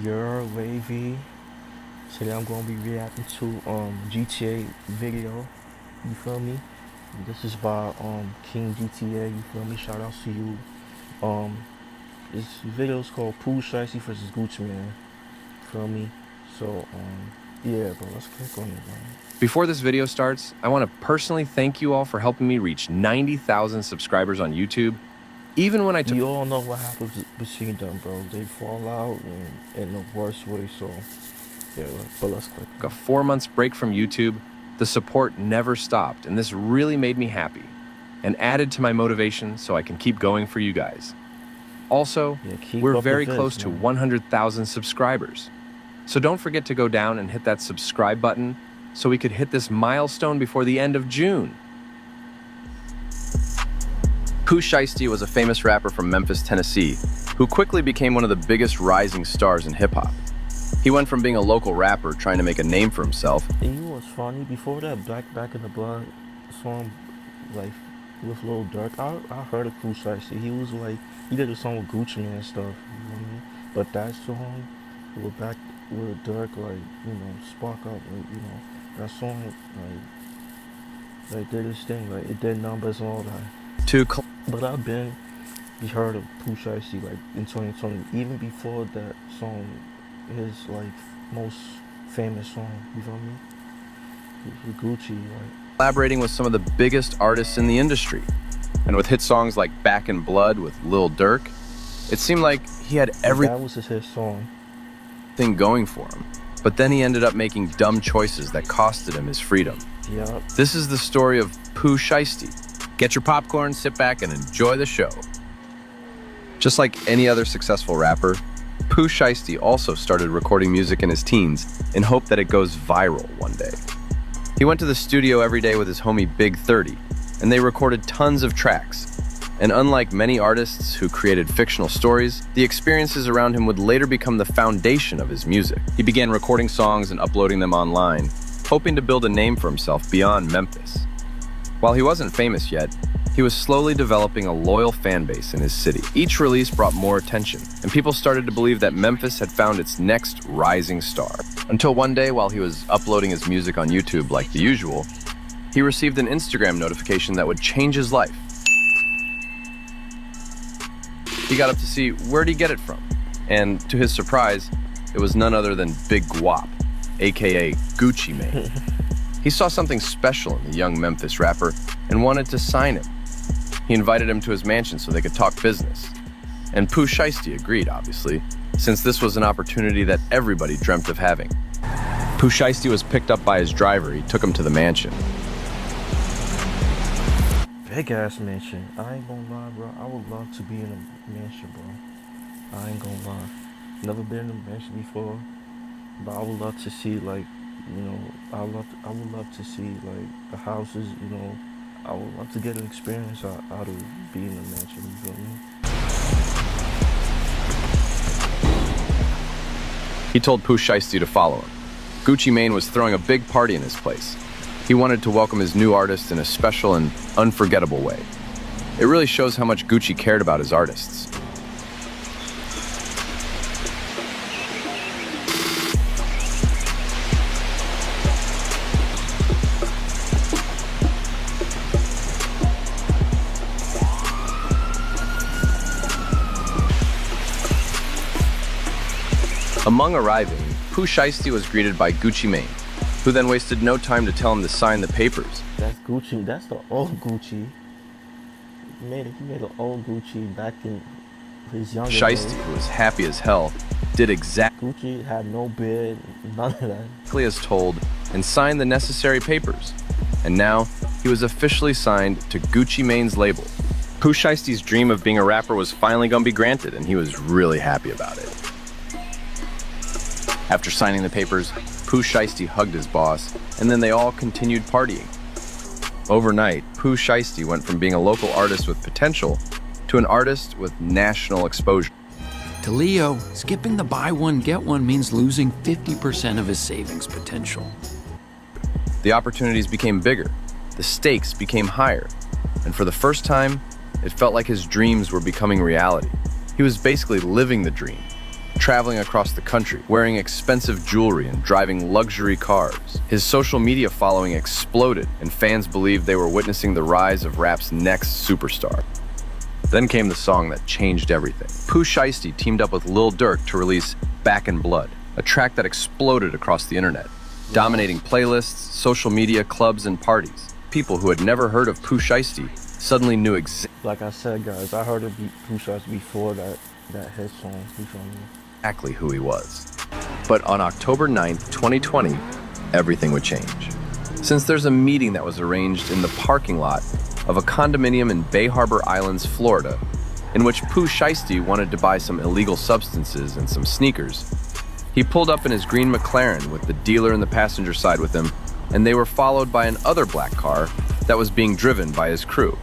Your Wavy. Today I'm gonna be reacting to GTA video. You feel me? This is by King GTA. You feel me? Shout out to you. Um, this video is called Pooh, Shiesty versus Gucci Man. Feel me? So yeah, but let's click on it, man. Before this video starts, I want to personally thank you all for helping me reach 90,000 subscribers on YouTube. Even when I took... You all know what happens between them, bro. They fall out in the worst way, so yeah, but let's click. a 4 months break from YouTube, the support never stopped, and this really made me happy and added to my motivation so I can keep going for you guys. Also, Yeah, we're very close to 100,000 subscribers. So don't forget to go down and hit that subscribe button so we could hit this milestone before the end of June. Pooh Shiesty was a famous rapper from Memphis, Tennessee, who quickly became one of the biggest rising stars in hip-hop. He went from being a local rapper trying to make a name for himself. And you know what's funny? Before that Back in the Blood song, like with Lil Durk, I heard of Pooh Shiesty. He did a song with Gucci Man and stuff. You know what I mean? But that song with Durk, like, you know, Spark Up, like, you know, that song, like did his thing, like it did numbers and all that. But I've been heard of Pooh Shiesty like in 2020, even before that song, his like most famous song. You feel me? With Gucci, like Collaborating with some of the biggest artists in the industry. And with hit songs like Back in Blood with Lil Durk, it seemed like he had everything that was his hit song going for him. But then he ended up making dumb choices that costed him his freedom. Yup. This is the story of Pooh Shiesty. Get your popcorn, sit back, and enjoy the show. Just like any other successful rapper, Pooh Shiesty also started recording music in his teens in hope that it goes viral one day. He went to the studio every day with his homie Big 30, and they recorded tons of tracks. And unlike many artists who created fictional stories, the experiences around him would later become the foundation of his music. He began recording songs and uploading them online, hoping to build a name for himself beyond Memphis. While he wasn't famous yet, he was slowly developing a loyal fan base in his city. Each release brought more attention, and people started to believe that Memphis had found its next rising star. Until one day, while he was uploading his music on YouTube like the usual, he received an Instagram notification that would change his life. He got up to see where'd he get it from, and to his surprise, it was none other than Big Guap, aka Gucci Mane. He saw something special in the young Memphis rapper and wanted to sign him. He invited him to his mansion so they could talk business. And Pooh Shiesty agreed, obviously, since this was an opportunity that everybody dreamt of having. Pooh Shiesty was picked up by his driver. He took him to the mansion. Big ass mansion. I ain't gonna lie, bro. I would love to be in a mansion, bro. I ain't gonna lie. Never been in a mansion before, but I would love to see, like, you know, I would love to see like the houses. You know, I would love to get an experience out of being in a mansion. You feel me? He told Pooh Shiesty to follow him. Gucci Mane was throwing a big party in his place. He wanted to welcome his new artist in a special and unforgettable way. It really shows how much Gucci cared about his artists. Among arriving, Pooh Shiesty was greeted by Gucci Mane, who then wasted no time to tell him to sign the papers. That's Gucci. That's the old Gucci. He made an old Gucci back in his younger days. Shiesty, who was happy as hell, did exactly Gucci had no bid, none of that. as told and signed the necessary papers. And now, he was officially signed to Gucci Mane's label. Pooh Shiesty's dream of being a rapper was finally gonna be granted, and he was really happy about it. After signing the papers, Pooh Shiesty hugged his boss, and then they all continued partying. Overnight, Pooh Shiesty went from being a local artist with potential to an artist with national exposure. To Leo, skipping the buy one, get one means losing 50% of his savings potential. The opportunities became bigger, the stakes became higher, and for the first time, it felt like his dreams were becoming reality. He was basically living the dream. traveling across the country, wearing expensive jewelry and driving luxury cars. His social media following exploded, and fans believed they were witnessing the rise of rap's next superstar. Then came the song that changed everything. Pooh Shiesty teamed up with Lil Durk to release Back in Blood, a track that exploded across the internet, dominating playlists, social media, clubs, and parties. People who had never heard of Pooh Shiesty suddenly knew Like I said, guys, I heard of Pooh Shiesty before that hit song. You feel me? exactly who he was. But on October 9th, 2020, everything would change. Since there's a meeting that was arranged in the parking lot of a condominium in Bay Harbor Islands, Florida, in which Pooh Shiesty wanted to buy some illegal substances and some sneakers, he pulled up in his green McLaren with the dealer in the passenger side with him, and they were followed by another black car that was being driven by his crew.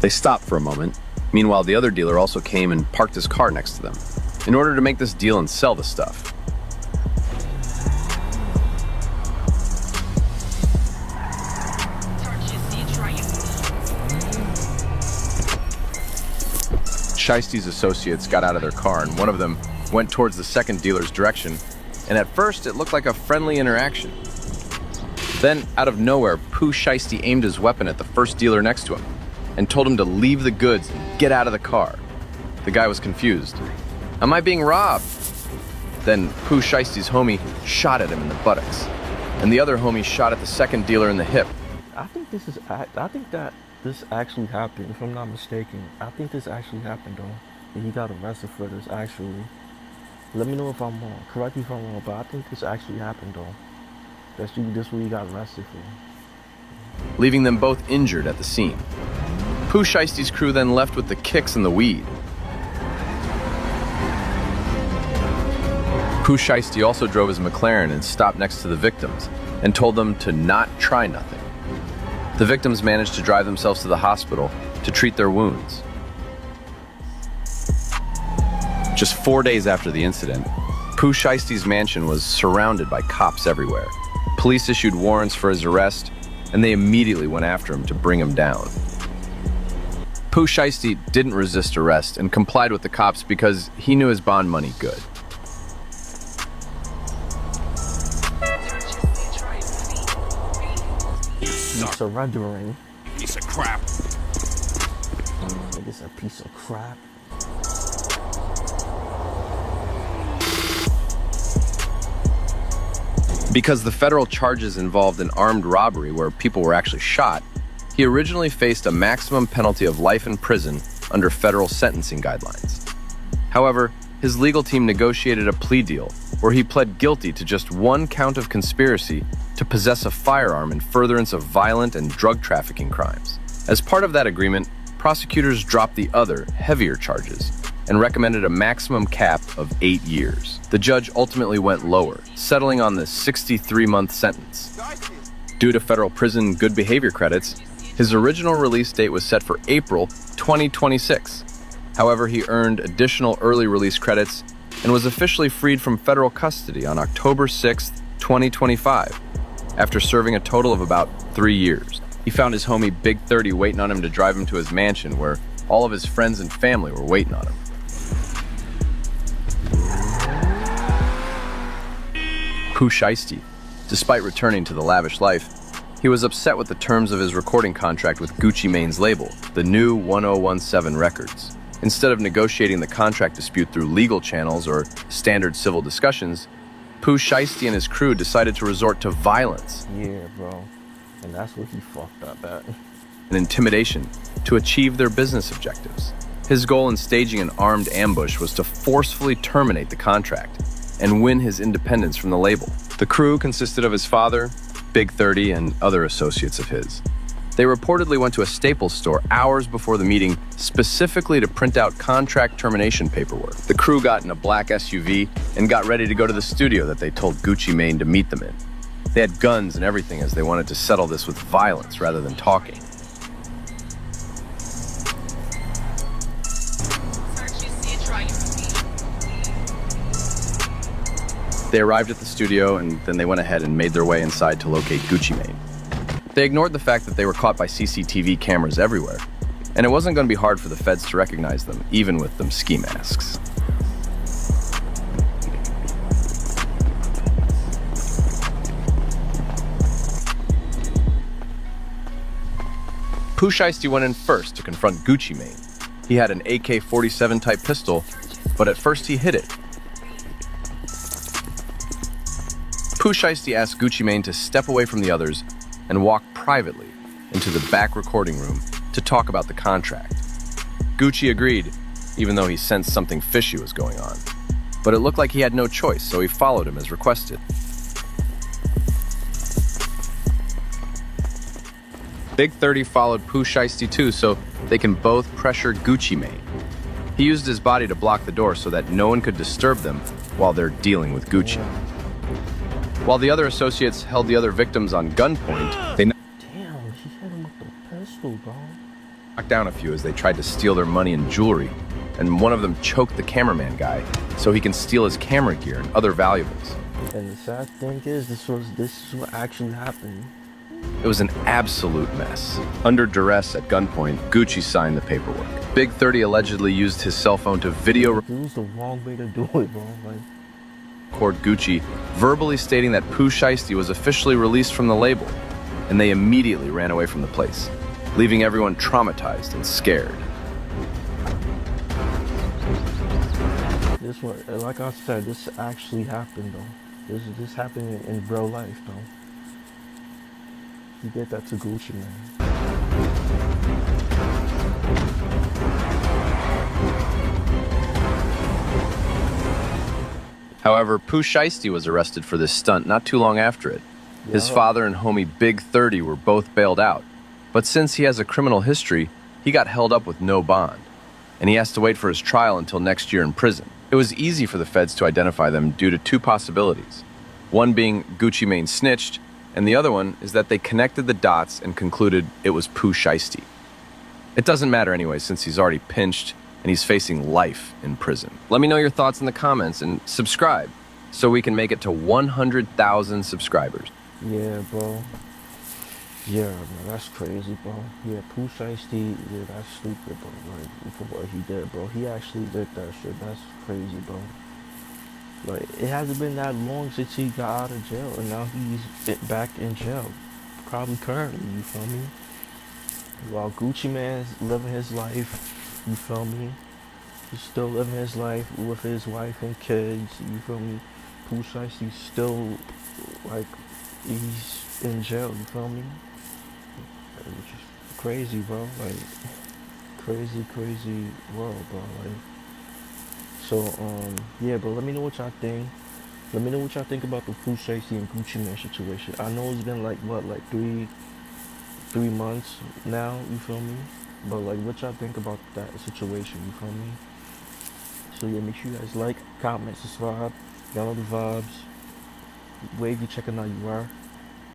They stopped for a moment. Meanwhile, the other dealer also came and parked his car next to them in order to make this deal and sell the stuff. Shiesty's associates got out of their car, and one of them went towards the second dealer's direction, and at first it looked like a friendly interaction. Then, out of nowhere, Pooh Shiesty aimed his weapon at the first dealer next to him and told him to leave the goods and get out of the car. The guy was confused. Am I being robbed? Then Pooh Shiesty's homie shot at him in the buttocks, and the other homie shot at the second dealer in the hip. I think that this actually happened, if I'm not mistaken. I think this actually happened, though. And he got arrested for this, actually. Let me know if I'm wrong. Correct me if I'm wrong, but I think this actually happened, though. This what he got arrested for. Leaving them both injured at the scene. Pooh Shiesty's crew then left with the kicks and the weed. Pooh Shiesty also drove his McLaren and stopped next to the victims and told them to not try nothing. The victims managed to drive themselves to the hospital to treat their wounds. Just 4 days after the incident, Pooh Shiesty's mansion was surrounded by cops everywhere. Police issued warrants for his arrest, and they immediately went after him to bring him down. Pooh Shiesty didn't resist arrest and complied with the cops because he knew his bond money good. He's surrendering. Piece of crap. Like it's a piece of crap. Because the federal charges involved an armed robbery where people were actually shot, he originally faced a maximum penalty of life in prison under federal sentencing guidelines. However, his legal team negotiated a plea deal where he pled guilty to just one count of conspiracy to possess a firearm in furtherance of violent and drug trafficking crimes. As part of that agreement, prosecutors dropped the other, heavier charges and recommended a maximum cap of 8 years. The judge ultimately went lower, settling on the 63-month sentence. Due to federal prison good behavior credits, his original release date was set for April 2026. However, he earned additional early release credits and was officially freed from federal custody on October 6, 2025, after serving a total of about 3 years. He found his homie Big 30 waiting on him to drive him to his mansion, where all of his friends and family were waiting on him. Pooh Shiesty, despite returning to the lavish life, he was upset with the terms of his recording contract with Gucci Mane's label, the new 1017 Records. Instead of negotiating the contract dispute through legal channels or standard civil discussions, Pooh Shiesty and his crew decided to resort to violence. Yeah, bro. And that's what he fucked up at. And intimidation to achieve their business objectives. His goal in staging an armed ambush was to forcefully terminate the contract and win his independence from the label. The crew consisted of his father, Big 30, and other associates of his. They reportedly went to a Staples store hours before the meeting specifically to print out contract termination paperwork. The crew got in a black SUV and got ready to go to the studio that they told Gucci Mane to meet them in. They had guns and everything as they wanted to settle this with violence rather than talking. They arrived at the studio and then they went ahead and made their way inside to locate Gucci Mane. They ignored the fact that they were caught by CCTV cameras everywhere, and it wasn't going to be hard for the feds to recognize them, even with them ski masks. Pooh Shiesty went in first to confront Gucci Mane. He had an AK-47 type pistol, but at first he hid it. Pooh Shiesty asked Gucci Mane to step away from the others and walk privately into the back recording room to talk about the contract. Gucci agreed, even though he sensed something fishy was going on. But it looked like he had no choice, so he followed him as requested. Big 30 followed Pooh Shiesty too, so they can both pressure Gucci Mane. He used his body to block the door so that no one could disturb them while they're dealing with Gucci. While the other associates held the other victims on gunpoint, they Damn, he hit him with the pistol, bro. knocked down a few as they tried to steal their money and jewelry, and one of them choked the cameraman guy so he can steal his camera gear and other valuables. And the sad thing is, this is what actually happened. It was an absolute mess. Under duress at gunpoint, Gucci signed the paperwork. Big 30 allegedly used his cell phone to video It was the wrong way to do it, bro. Like, record Gucci, verbally stating that Pooh Shiesty was officially released from the label, and they immediately ran away from the place, leaving everyone traumatized and scared. this one, like I said, this actually happened, though. This happened in real life, though. He did that to Gucci, man. However, Pooh Shiesty was arrested for this stunt not too long after it. His father and homie Big 30 were both bailed out, but since he has a criminal history, he got held up with no bond, and he has to wait for his trial until next year in prison. It was easy for the feds to identify them due to two possibilities. One being Gucci Mane snitched, and the other one is that they connected the dots and concluded it was Pooh Shiesty. It doesn't matter anyway, since he's already pinched and he's facing life in prison. Let me know your thoughts in the comments and subscribe so we can make it to 100,000 subscribers. Yeah, bro. Yeah, man, that's crazy, bro. Yeah, Pooh Shiesty, yeah, that's stupid, bro. Like, for what he did, bro. He actually did that shit. That's crazy, bro. Like, it hasn't been that long since he got out of jail, and now he's back in jail. Probably currently, you feel me? While Gucci Mane's living his life, you feel me? He's still living his life with his wife and kids, you feel me? Pooh Shiesty's still, like, he's in jail, you feel me? Which is crazy, bro. Like, crazy world, bro. Like, so, yeah, bro, let me know what y'all think. Let me know what y'all think about the Pooh Shiesty and Gucci Mane situation. I know it's been like, what, like three months now, you feel me? But like, what y'all think about that situation, you feel me? So yeah, make sure you guys like, comment, subscribe. Y'all know the vibes. Wave, you checking out you are.